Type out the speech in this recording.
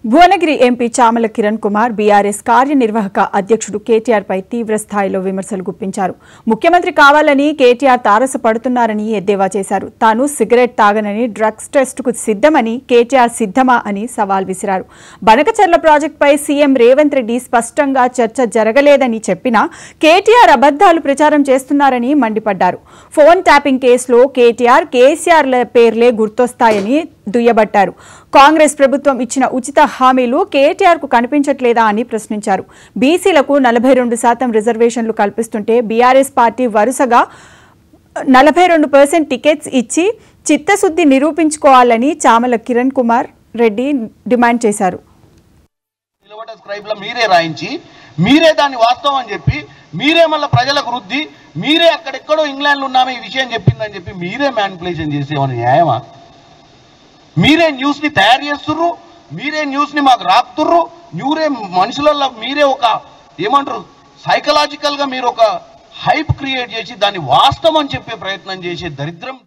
Bhuvanagiri MP Chamala Kiran Kumar BRS కార్యనిర్వాహక అధ్యక్షుడు కేటీఆర్ పై తీవ్ర స్థాయిలో విమర్శలు గుప్పించారు. ముఖ్యమంత్రి కావాలని కేటీఆర్ తారసపడుతున్నారని ఎద్దేవా చేశారు. తాను సిగరెట్ తాగనని, డ్రగ్స్ టెస్టుకు సిద్ధమని, కేటీఆర్ సిద్ధమా అని సవాల్ విసిరారు. బనకచర్ల ప్రాజెక్టుపై సీఎం రేవంత్ రెడ్డి స్పష్టంగా చర్చ జరగలేదని చెప్పినా కేటీఆర్ అబద్దాలు ప్రచారం చేస్తున్నారని మండిపడ్డారు. ఫోన్ ట్యాపింగ్ కేసులో కేటీఆర్, కేసీఆర్ల పేర్లే గుర్తొస్తాయని దుయ్యబట్టారు. కాంగ్రెస్ ప్రభుత్వం ఇచ్చిన ఉచిత హామీలు కేటీఆర్ కు కనిపించట్లేదా అని ప్రశ్నించారు. బీసీలకు 42% రిజర్వేషన్లు కల్పిస్తుంటే బీఆర్ఎస్ పార్టీ వరుసగా 42% టికెట్స్ ఇచ్చి చిత్తశుద్ధి నిరూపించుకోవాలని చామల కిరణ్ కుమార్ రెడ్డి డిమాండ్ చేశారు. మీరే రాయించి మీరే దాన్ని వాస్తవం అని చెప్పి మీరే మళ్ళీ ప్రజలకు రుద్ది మీరే అక్కడెక్కడో ఇంగ్లాండ్లో ఉన్నామే ఈ విషయం చెప్పిందని చెప్పి మీరే మ్యానిపులేషన్ చేసేవని న్యాయమా? మీరే న్యూస్ ని తయారు చేస్తుర్రు, మీరే న్యూస్ ని మాకు రాపుతుర్రు, మీరే మనుషులలో మీరే ఒక ఏమంటారు సైకలాజికల్ గా మీరు ఒక హైప్ క్రియేట్ చేసి దాన్ని వాస్తవం అని చెప్పే ప్రయత్నం చేసే దరిద్రం